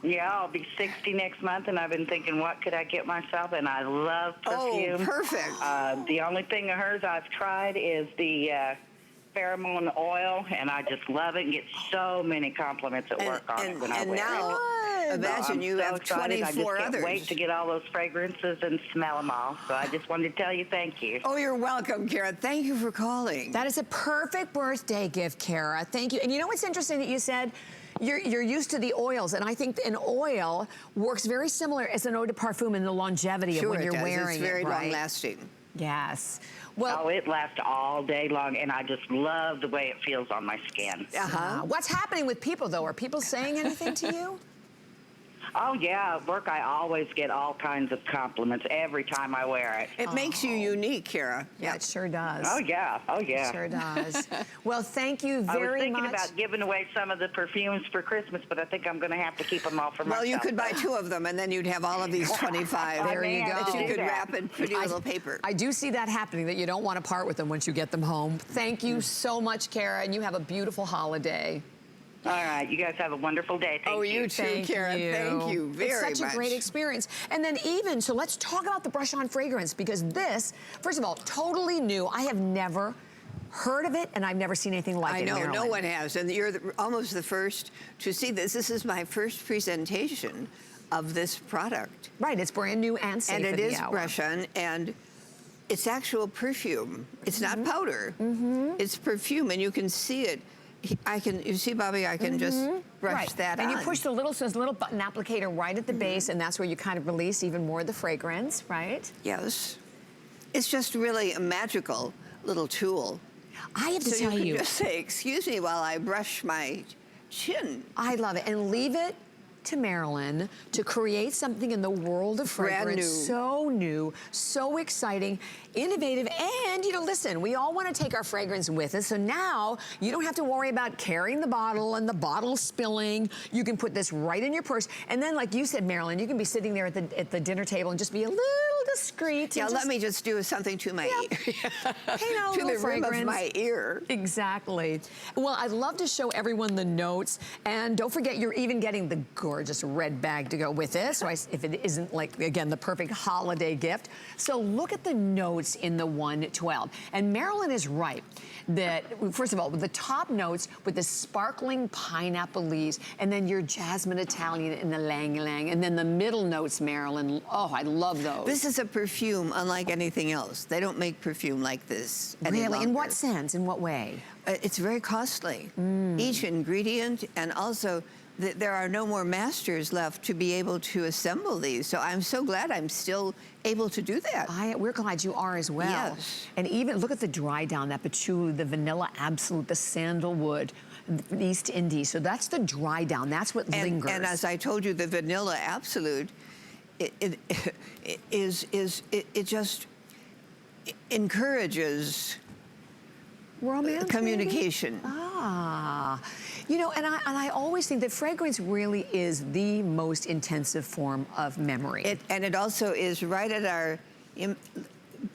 Yeah, I'll be 60 next month, and I've been thinking, what could I get myself? And I love perfume. Oh, perfect. The only thing of hers I've tried is the pheromone oil, and I just love it and get so many compliments at work on it when I wear it. Imagine you have 24 I others. can't wait to get all those fragrances and smell them all. So I just wanted to tell you thank you. Oh, you're welcome, Kara. Thank you for calling. That is a perfect birthday gift, Kara. Thank you. And you know what's interesting that you said? You're used to the oils, and I think an oil works very similar as an eau de parfum in the longevity of when you're wearing it. It's very right? long-lasting. Yes. Well, oh, it lasts all day long, and I just love the way it feels on my skin. What's happening with people, though? Are people saying anything to you? Oh, yeah. At work, I always get all kinds of compliments every time I wear it. It makes you unique, Kara. Yeah, it sure does. Oh, yeah. Oh, yeah. It sure does. Well, thank you very much. I was thinking about giving away some of the perfumes for Christmas, but I think I'm going to have to keep them all for myself. Well, you could buy 2 of them, and then you'd have all of these 25. There you go. That you could wrap in pretty little paper. I do see that happening, that you don't want to part with them once you get them home. Thank you so much, Kara, and you have a beautiful holiday. All right. You guys have a wonderful day. Thank you. You too, Kara. Thank you very much. It's such a great experience. And then so let's talk about the brush-on fragrance, because this, first of all, totally new. I have never heard of it, and I've never seen anything like it. I know, no one has. And you're almost the first to see this. This is my first presentation of this product. Right. It's brand new and safe. And it is brush-on, and it's actual perfume. It's not powder. It's perfume, and you can see it. You see, Bobby, I can just brush that on. And you push the little button applicator right at the base, and that's where you kind of release even more of the fragrance, right? Yes. It's just really a magical little tool. I have to tell you. You can just say, excuse me while I brush my chin. I love it. And leave it to Marilyn to create something in the world of fragrance. Brand new. So new, so exciting, innovative, and, listen, we all want to take our fragrance with us, so now you don't have to worry about carrying the bottle and the bottle spilling. You can put this right in your purse, and then, like you said, Marilyn, you can be sitting there at the dinner table and just be a little discreet. Yeah, let me just do something to my ear. To the rim of my ear. Exactly. Well, I'd love to show everyone the notes, and don't forget, you're even getting the gorgeous red bag to go with it, so if it isn't, like, again, the perfect holiday gift. So look at the notes in the 112. And Marilyn is right that, first of all, the top notes with the sparkling pineapple leaves, and then your jasmine Italian and the lang lang, and then the middle notes, Marilyn. Oh, I love those. This is a perfume unlike anything else. They don't make perfume like this any longer. In what sense? In what way? It's very costly. Each ingredient, and also there are no more masters left to be able to assemble these. So I'm so glad I'm still able to do that. We're glad you are as well. Yes. And even look at the dry down, that patchouli, the vanilla absolute, the sandalwood, the East Indies. So that's the dry down. That's what lingers. And as I told you, the vanilla absolute, it just encourages romance, communication. And I always think that fragrance really is the most intensive form of memory. And it also is right at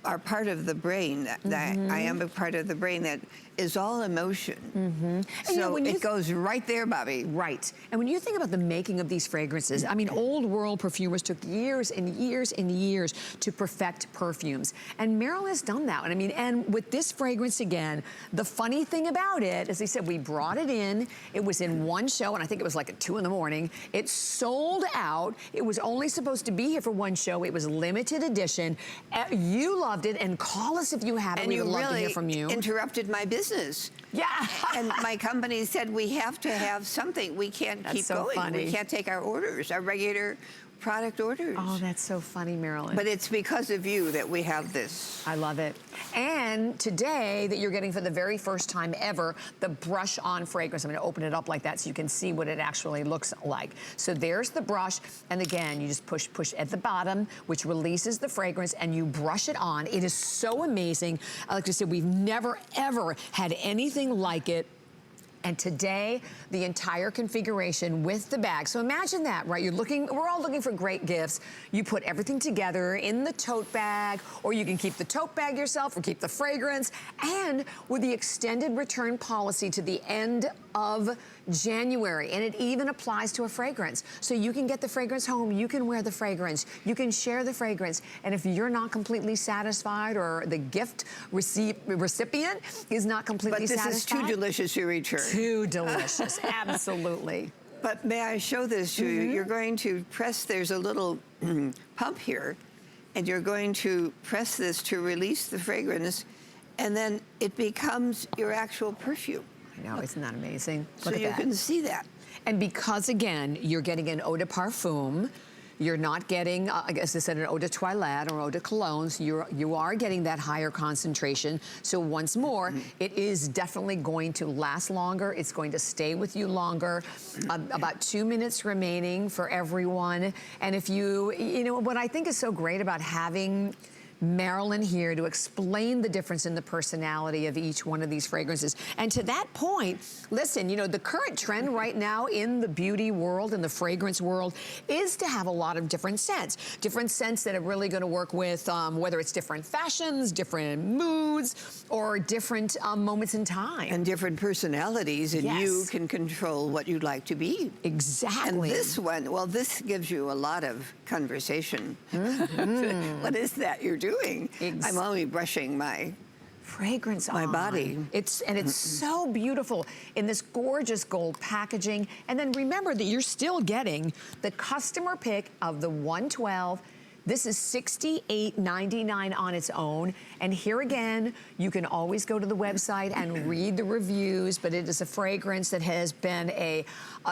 our part of the brain. I am a part of the brain that is all emotion. So it goes right there, Bobby. Right. And when you think about the making of these fragrances, I mean, old world perfumers took years and years and years to perfect perfumes. And Marilyn has done that. And with this fragrance again, the funny thing about it, as I said, we brought it in. It was in one show, and I think it was like at 2 in the morning. It sold out. It was only supposed to be here for one show. It was limited edition. You loved it, and call us if you haven't. We would love to hear from you. Interrupted my business. Yeah. And my company said we have to have something. We can't keep going. Funny. We can't take our orders, our regular product orders. Oh, that's so funny, Marilyn. But it's because of you that we have this. I love it. And today that you're getting for the very first time ever, the brush on fragrance. I'm gonna open it up like that so you can see what it actually looks like. So there's the brush, and again, you just push at the bottom, which releases the fragrance, and you brush it on. It is so amazing. Like I said, we've never, ever had anything like it. And today, the entire configuration with the bag. So imagine that, right? We're all looking for great gifts. You put everything together in the tote bag, or you can keep the tote bag yourself or keep the fragrance. And with the extended return policy to the end of January, and it even applies to a fragrance. So you can get the fragrance home, you can wear the fragrance, you can share the fragrance, and if you're not completely satisfied or the gift recipient is not completely satisfied. But this is too delicious to return. Too delicious, absolutely. But may I show this to you? You're going to press, there's a little pump here, and you're going to press this to release the fragrance, and then it becomes your actual perfume. I know, isn't that amazing? So Look at you that. can see that. And because, again, you're getting an eau de parfum, you're not getting, I guess I said, an eau de toilette or eau de cologne, so you are getting that higher concentration. So once more, it is definitely going to last longer. It's going to stay with you longer. About 2 minutes remaining for everyone. And if you know, what I think is so great about having Marilyn here to explain the difference in the personality of each one of these fragrances. And to that point, listen, you know, the current trend right now in the beauty world and the fragrance world is to have a lot of different scents that are really going to work with whether it's different fashions, different moods, or different moments in time. And different personalities, and Yes. you can control what you'd like to be. Exactly. And this one, well, this gives you a lot of conversation. What is that you're doing? I'm only brushing my fragrance my on. body. It's so beautiful in this gorgeous gold packaging. And then remember that you're still getting the customer pick of the 112. This is $68.99 on its own. And here again, you can always go to the website and read the reviews, but it is a fragrance that has been a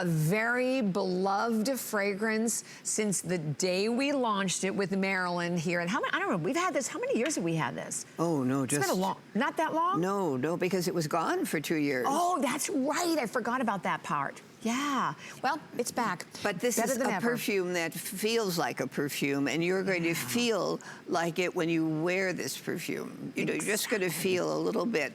very beloved fragrance since the day we launched it with Marilyn here. And how many, I don't know, we've had this, how many years have we had this? Oh, no, It's been not that long? No, because it was gone for 2 years. Oh, that's right. I forgot about that part. Yeah. Well, it's back. But this Better is than a ever. perfume that feels like a perfume, and you're going to feel like it when you wear this perfume. You know, you're just going to feel a little bit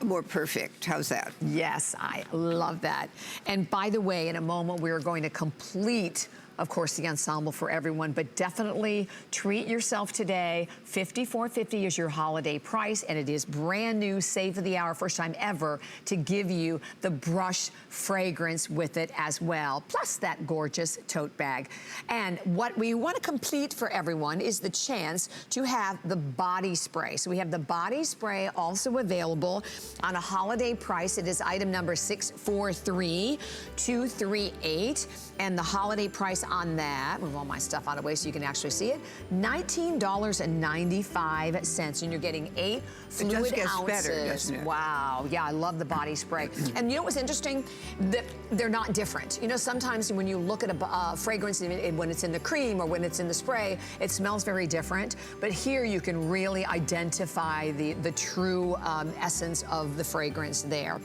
more perfect. How's that? Yes, I love that. And by the way, in a moment, we're going to complete, of course, the ensemble for everyone, but definitely treat yourself today. $54.50 is your holiday price, and it is brand new, save for the hour, first time ever, to give you the brush fragrance with it as well, plus that gorgeous tote bag. And what we want to complete for everyone is the chance to have the body spray. So we have the body spray also available on a holiday price. It is item number 643238, and the holiday price on that, move all my stuff out of the way so you can actually see it, $19.95, and you're getting 8 fluid it just gets ounces. better, doesn't it? Wow, yeah, I love the body spray. And you know what's interesting? That they're not different. You know, sometimes when you look at a fragrance, when it's in the cream or when it's in the spray, it smells very different. But here you can really identify the true essence of the fragrance there.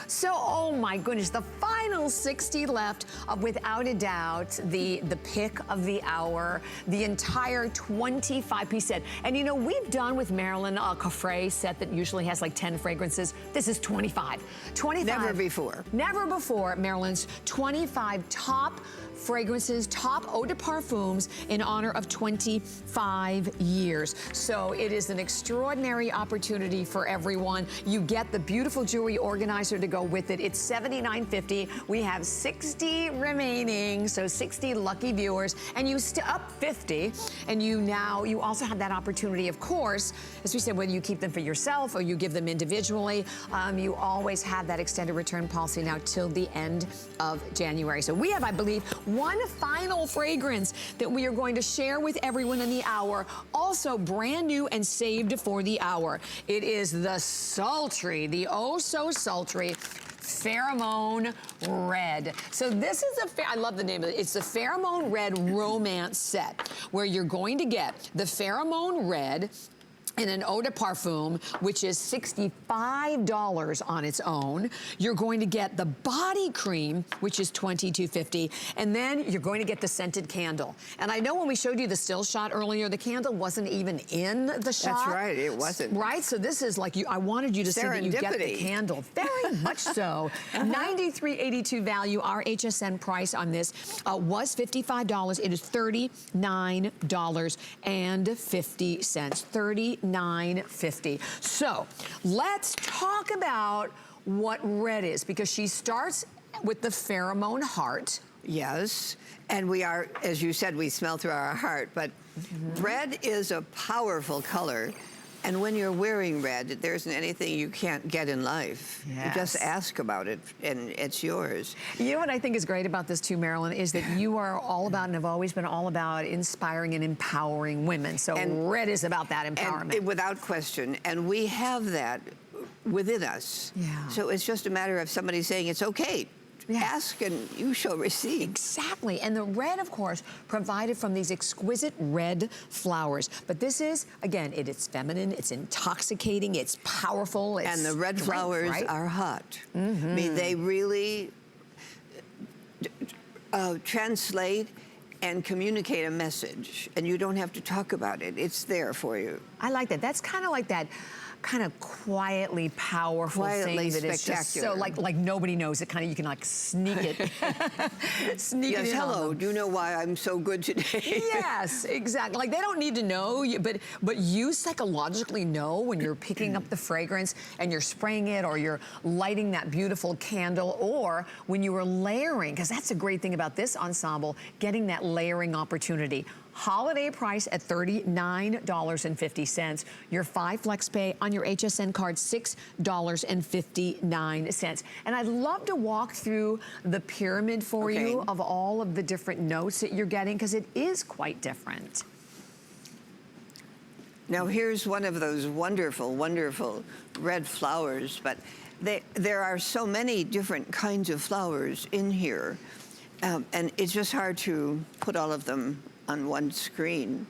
So, oh my goodness, the final 60 left of, without a doubt, the pick of the hour, the entire 25-piece set. And you know, we've done with Marilyn a coffret set that usually has like 10 fragrances. This is 25. 25. Never before. Never before, Marilyn's 25 top fragrances, top eau de parfums in honor of 25 years. So it is an extraordinary opportunity for everyone. You get the beautiful jewelry organizer to go with it. It's $79.50. We have 60 remaining, so 60 lucky viewers, and you up 50, and you also have that opportunity, of course, as we said, whether you keep them for yourself or you give them individually, you always have that extended return policy now till the end of January. So we have, I believe, one final fragrance that we are going to share with everyone in the hour, also brand new and saved for the hour. It is the sultry, the oh so sultry Pheromone Red. So this is I love the name of it. It's the Pheromone Red Romance Set, where you're going to get the Pheromone Red in an eau de parfum, which is $65 on its own. You're going to get the body cream, which is $22.50, and then you're going to get the scented candle. And I know when we showed you the still shot earlier, the candle wasn't even in the shot. That's right, it wasn't. Right, so this is like, I wanted you to see that you get the candle. Very much so. $93.82 value. Our HSN price on this was $55. It is $39.50. $39.50. So let's talk about what red is, because she starts with the pheromone heart. Yes, and we are, as you said, we smell through our heart, but red is a powerful color. And when you're wearing red, there isn't anything you can't get in life. Yes. You just ask about it, and it's yours. You know what I think is great about this too, Marilyn, is that you are all about, and have always been all about, inspiring and empowering women. So red is about that empowerment. And without question. And we have that within us. Yeah. So it's just a matter of somebody saying, it's okay. Yeah. Ask and you shall receive. Exactly. And the red, of course, provided from these exquisite red flowers. But this is, again, it's feminine, it's intoxicating, it's powerful. It's and the red flowers are hot. I mean, they really translate and communicate a message. And you don't have to talk about it. It's there for you. I like that. That's kind of like that kind of quietly powerful thing that is just so like nobody knows it. Kind of, you can like sneak it, sneak it in. Hello. Do you know why I'm so good today? Yes, exactly. Like they don't need to know, but you psychologically know when you're picking up the fragrance and you're spraying it, or you're lighting that beautiful candle, or when you are layering, because that's a great thing about this ensemble, getting that layering opportunity. Holiday price at $39.50. Your 5 flex pay on your HSN card, $6.59. And I'd love to walk through the pyramid for you of all of the different notes that you're getting, because it is quite different. Now here's one of those wonderful, wonderful red flowers, but there are so many different kinds of flowers in here, and it's just hard to put all of them on one screen.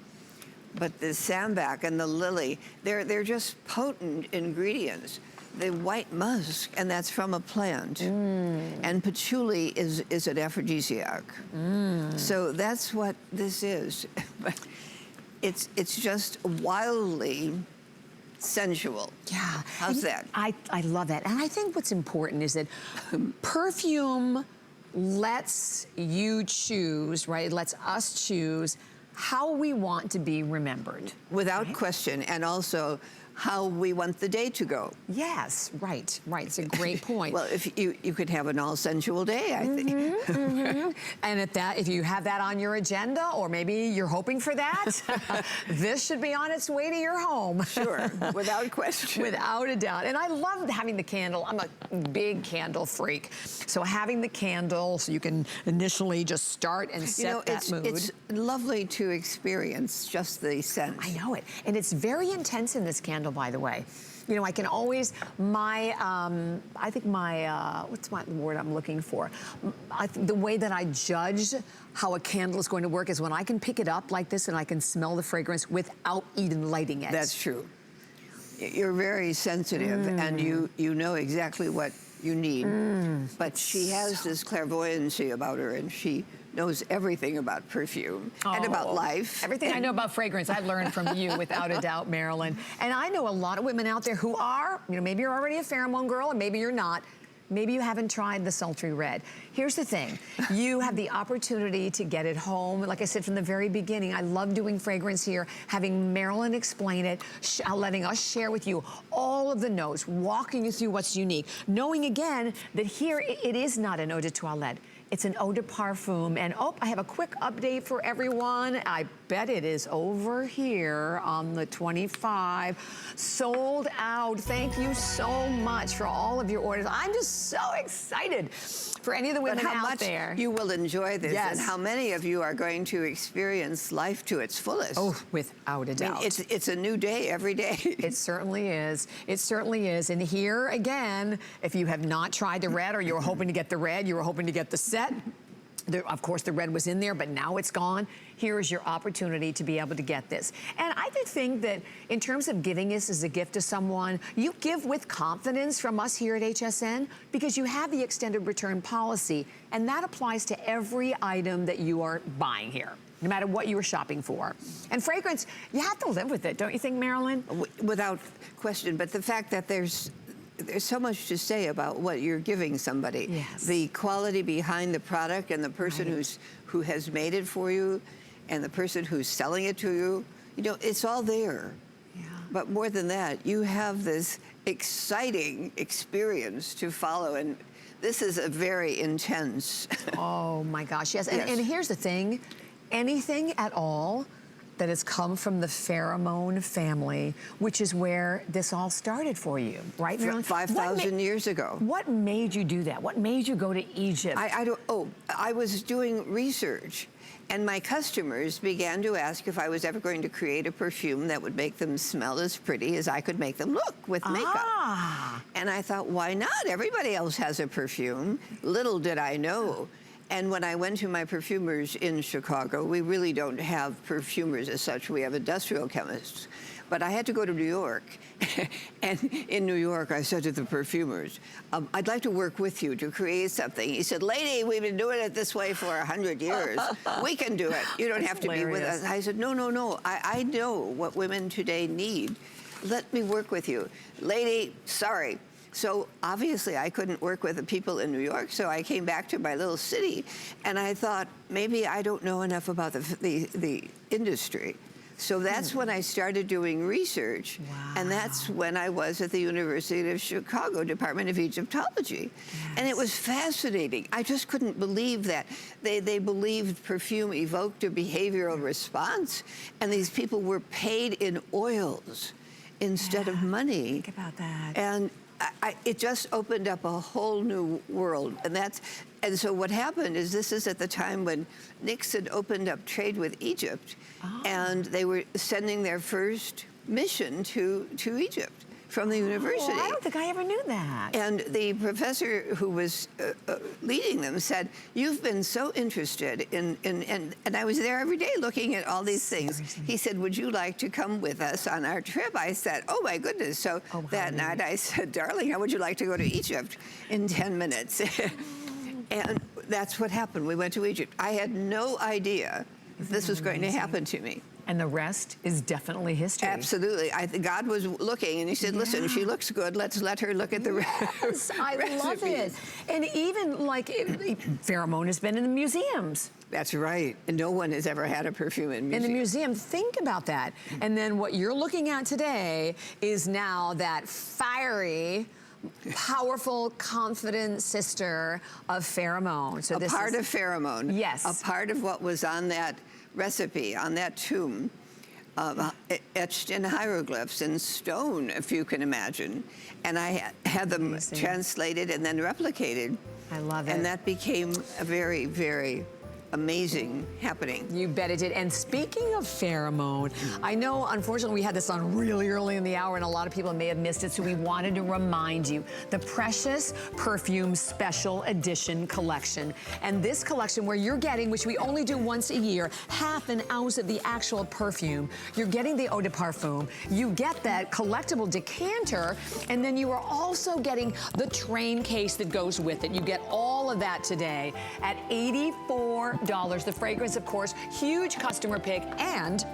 But the sambac and the lily, they're just potent ingredients. The white musk, and that's from a plant. And patchouli is an aphrodisiac. So that's what this is. It's just wildly sensual. Yeah. How's that? I love that. And I think what's important is that perfume lets you choose, right? It lets us choose how we want to be remembered. Without question, and also how we want the day to go. Yes, right. It's a great point. Well, if you could have an all-sensual day, I think. And if you have that on your agenda, or maybe you're hoping for that, this should be on its way to your home. Sure, without question. Without a doubt. And I love having the candle. I'm a big candle freak. So having the candle, so you can initially just start and set that mood. It's lovely to experience just the scent. I know it. And it's very intense in this candle, by the way. You know, I can always, I think what's my word I'm looking for? The way that I judge how a candle is going to work is when I can pick it up like this and I can smell the fragrance without even lighting it. That's true. You're very sensitive, and you know exactly what you need. But she has this clairvoyancy about her, and she knows everything about perfume and about life. Everything I know about fragrance, I learned from you, without a doubt, Marilyn. And I know a lot of women out there who are, maybe you're already a pheromone girl, and maybe you're not. Maybe you haven't tried the sultry red. Here's the thing. You have the opportunity to get it home. Like I said from the very beginning, I love doing fragrance here, having Marilyn explain it, letting us share with you all of the notes, walking you through what's unique, knowing again that here it is not an eau de toilette. It's an eau de parfum. And I have a quick update for everyone. I bet it is over here on the 25. Sold out. Thank you so much for all of your orders. I'm just so excited for any of the women out there. How much you will enjoy this, yes, and how many of you are going to experience life to its fullest. Oh, without a doubt. I mean, it's a new day every day. It certainly is. It certainly is. And here again, if you have not tried the red, or you were hoping to get the red, you were hoping to get the set, of course, the red was in there, but now it's gone. Here is your opportunity to be able to get this. And I do think that in terms of giving this as a gift to someone, you give with confidence from us here at HSN, because you have the extended return policy, and that applies to every item that you are buying here, no matter what you were shopping for. And fragrance, you have to live with it, don't you think, Marilyn? Without question, but the fact that there's so much to say about what you're giving somebody. Yes. The quality behind the product, and the person who has made it for you, and the person who's selling it to you. You know, it's all there. Yeah. But more than that, you have this exciting experience to follow, and this is a very intense. Oh my gosh, yes. Yes. And here's the thing, anything at all that has come from the pheromone family, which is where this all started for you, right, Marilyn? 5,000 years ago. What made you do that? What made you go to Egypt? I was doing research, and my customers began to ask if I was ever going to create a perfume that would make them smell as pretty as I could make them look with makeup. And I thought, why not? Everybody else has a perfume. Little did I know. And when I went to my perfumers in Chicago, we really don't have perfumers as such. We have industrial chemists. But I had to go to New York. And in New York, I said to the perfumers, I'd like to work with you to create something. He said, lady, we've been doing it this way for 100 years. We can do it. You don't have to be with us. I said, no, no, no. I know what women today need. Let me work with you. Lady, sorry. So obviously I couldn't work with the people in New York, so I came back to my little city, and I thought, maybe I don't know enough about the industry. So that's when I started doing research, and that's when I was at the University of Chicago Department of Egyptology. And it was fascinating. I just couldn't believe that. They believed perfume evoked a behavioral response, and these people were paid in oils instead of money. Think about that. And it just opened up a whole new world, and so what happened is, this is at the time when Nixon opened up trade with Egypt, and they were sending their first mission to Egypt from the university. I don't think I ever knew that. And the professor who was leading them said, you've been so interested in and I was there every day looking at all these things. Seriously? He said, would you like to come with us on our trip? I said, oh my goodness. So that night I said, darling, how would you like to go to Egypt in 10 minutes? And that's what happened. We went to Egypt. I had no idea this was going to happen to me. And the rest is definitely history. Absolutely. God was looking, and he said, listen, she looks good. Let's let her look at the Yes, I love it. And even like pheromone has been in the museums. That's right. And no one has ever had a perfume in museum. In the museum, think about that. And then what you're looking at today is now that fiery, powerful, confident sister of pheromone. So a part of pheromone. Yes. A part of what was on that recipe, on that tomb, etched in hieroglyphs in stone, if you can imagine. And I had them translated and then replicated. I love it. And that became a very, very amazing happening. You bet it did. And speaking of pheromone, I know, unfortunately, we had this on really early in the hour, and a lot of people may have missed it, so we wanted to remind you, the Precious Perfume Special Edition collection. And this collection, where you're getting, which we only do once a year, half an ounce of the actual perfume. You're getting the eau de parfum. You get that collectible decanter, and then you are also getting the train case that goes with it. You get all of that today at $84. The fragrance, of course, huge customer pick, and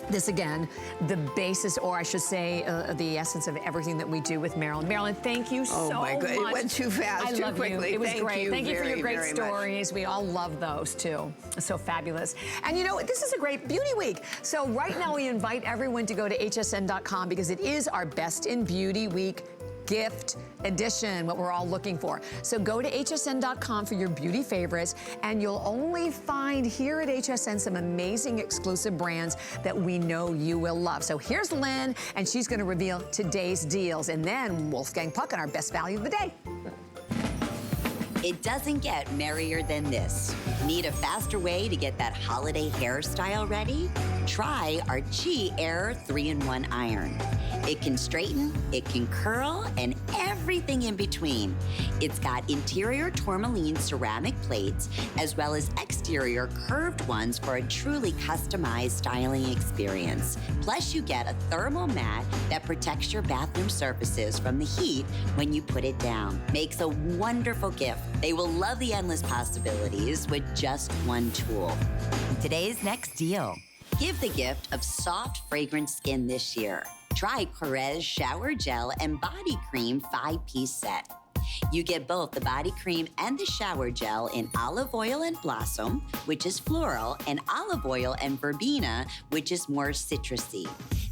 this again, the basis, or I should say, the essence of everything that we do with Marilyn. Marilyn, thank you so much. Oh my God, it went too fast, too quickly. It was great. Thank you for your great very stories. Much. We all love those too. So fabulous. And you know, this is a great beauty week. So right now we invite everyone to go to hsn.com, because it is our Best in Beauty Week gift edition, what we're all looking for. So go to hsn.com for your beauty favorites, and you'll only find here at HSN some amazing exclusive brands that we know you will love. So here's Lynn, and she's going to reveal today's deals, and then Wolfgang Puck and our best value of the day. It doesn't get merrier than this. Need a faster way to get that holiday hairstyle ready? Try our Chi Air 3-in-1 iron. It can straighten, it can curl, and everything in between. It's got interior tourmaline ceramic plates, as well as exterior curved ones for a truly customized styling experience. Plus, you get a thermal mat that protects your bathroom surfaces from the heat when you put it down. Makes a wonderful gift. They will love the endless possibilities with just one tool. Today's next deal. Give the gift of soft, fragrant skin this year. Try Corez Shower Gel and Body Cream 5-piece set. You get both the body cream and the shower gel in olive oil and blossom, which is floral, and olive oil and verbena, which is more citrusy.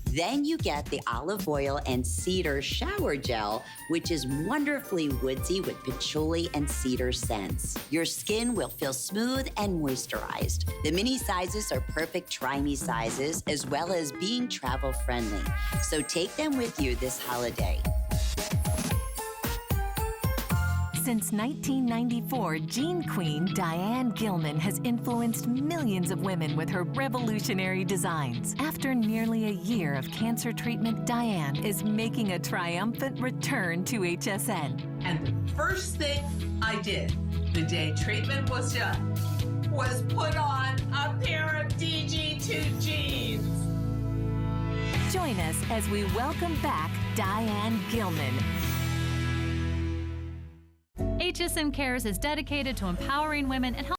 Then you get the olive oil and cedar shower gel, which is wonderfully woodsy with patchouli and cedar scents. Your skin will feel smooth and moisturized. The mini sizes are perfect try-me sizes, as well as being travel friendly. So take them with you this holiday. Since 1994, Jean Queen Diane Gilman has influenced millions of women with her revolutionary designs. After nearly a year of cancer treatment, Diane is making a triumphant return to HSN. And the first thing I did the day treatment was done was put on a pair of DG2 jeans. Join us as we welcome back Diane Gilman. HSN Cares is dedicated to empowering women and